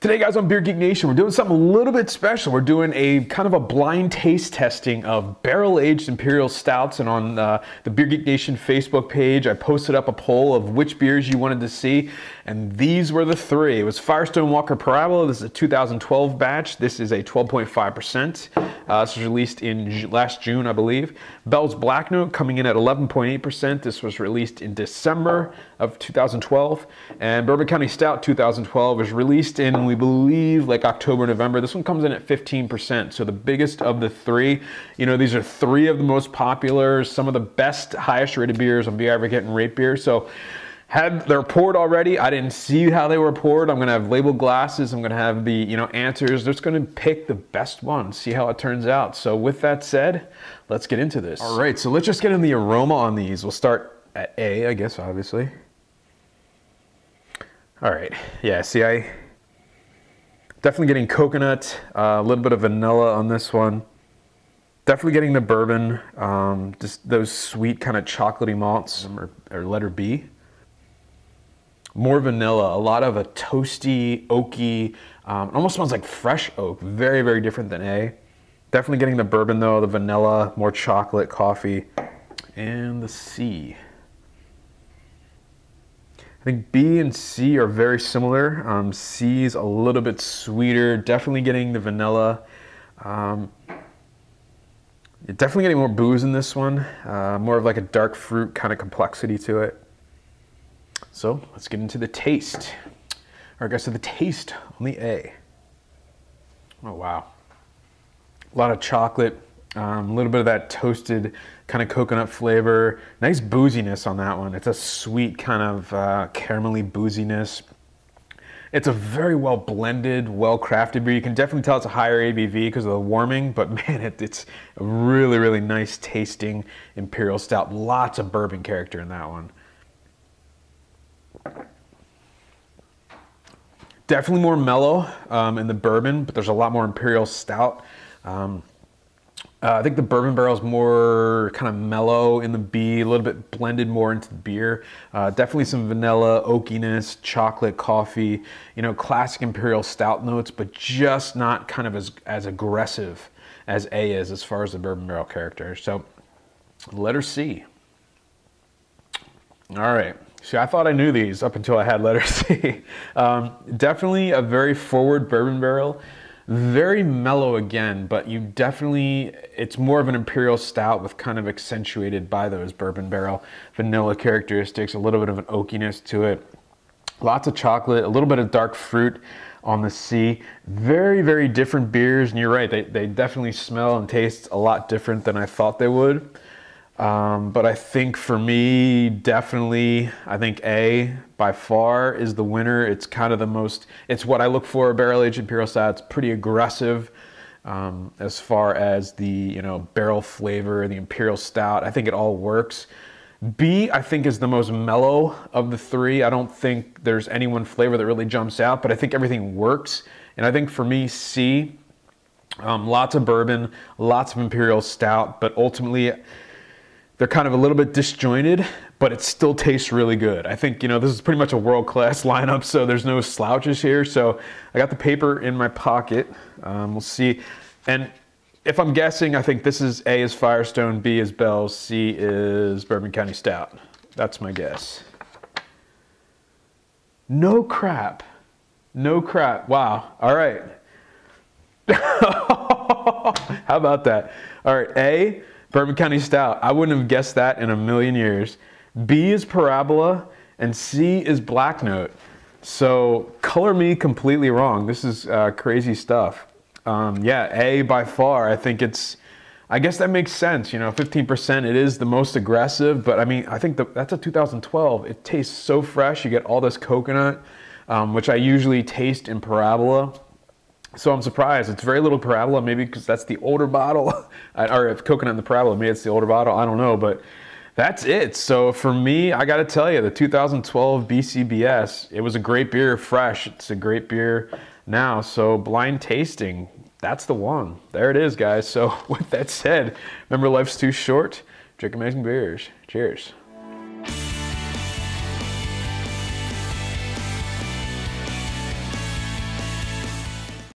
Today, guys, on Beer Geek Nation, we're doing something a little bit special. We're doing a kind of a blind taste testing of barrel-aged imperial stouts, and on the Beer Geek Nation Facebook page, I posted up a poll of which beers you wanted to see, and these were the three. It was FIrestone Walker Parabola. This is a 2012 batch. This is a 12.5%. This was released in last June, I believe. Bell's Black Note coming in at 11.8%. This was released in December of 2012. And Bourbon County Stout 2012 was released in, we believe, like October, November. This one comes in at 15%. So the biggest of the three. You know, these are three of the most popular, some of the best, highest rated beers on Beer Advocate and Rate Beer. So they're poured already. I didn't see how they were poured. I'm going to have labeled glasses. I'm going to have the, answers. They're just going to pick the best one, see how it turns out. So with that said, let's get into this. All right, so let's just get in the aroma on these. We'll start at A, I guess, obviously. All right, yeah, see, I definitely getting coconut, a little bit of vanilla on this one. Definitely getting the bourbon, just those sweet kind of chocolatey malts, or letter B. More vanilla, a lot of a toasty, oaky, almost smells like fresh oak. Very, very different than A. Definitely getting the bourbon though, the vanilla, more chocolate, coffee, and the C. I think B and C are very similar. C is a little bit sweeter, definitely getting the vanilla. Definitely getting more booze in this one, more of like a dark fruit kind of complexity to it. So let's get into the taste. Or I guess the taste on the A. Oh wow. A lot of chocolate, a little bit of that toasted kind of coconut flavor. Nice booziness on that one. It's a sweet kind of caramelly booziness. It's a very well blended, well crafted beer. You can definitely tell it's a higher ABV because of the warming, but man, it's a really, really nice tasting imperial stout. Lots of bourbon character in that one. Definitely more mellow in the bourbon, but there's a lot more imperial stout. I think the bourbon barrel is more kind of mellow in the B, a little bit blended more into the beer. Definitely some vanilla, oakiness, chocolate, coffee, classic imperial stout notes, but just not kind of as aggressive as A is as far as the bourbon barrel character. So letter C. All right. See, I thought I knew these up until I had letter C. Definitely a very forward bourbon barrel. Very mellow again, but it's more of an imperial stout with kind of accentuated by those bourbon barrel vanilla characteristics, a little bit of an oakiness to it. Lots of chocolate, a little bit of dark fruit on the C. Very, very different beers, and you're right, they definitely smell and taste a lot different than I thought they would. But I think for me, definitely, I think A by far is the winner. It's kind of the most, it's what I look for a barrel-aged imperial stout. It's pretty aggressive as far as the, barrel flavor, the imperial stout. I think it all works. B, I think, is the most mellow of the three. I don't think there's any one flavor that really jumps out, but I think everything works. And I think for me, C, lots of bourbon, lots of imperial stout, but ultimately, they're kind of a little bit disjointed, but it still tastes really good. I think, this is pretty much a world-class lineup, so there's no slouches here. So I got the paper in my pocket. We'll see. And if I'm guessing, I think this is A is FIrestone, B is Bell's, C is Bourbon County Stout. That's my guess. No crap. No crap. Wow. All right. How about that? All right, A, Bourbon County Stout. I wouldn't have guessed that in a million years. B is Parabola, and C is Black Note. So color me completely wrong. This is crazy stuff. Yeah, A by far. I think I guess that makes sense. 15%, it is the most aggressive, but I mean, I think that's a 2012. It tastes so fresh. You get all this coconut, which I usually taste in Parabola. So I'm surprised. It's very little Parabola, maybe because that's the older bottle. Or if coconut in the Parabola, maybe it's the older bottle. I don't know, but that's it. So for me, I got to tell you, the 2012 BCBS, it was a great beer, fresh. It's a great beer now. So blind tasting, that's the one. There it is, guys. So with that said, remember, life's too short. Drink amazing beers. Cheers.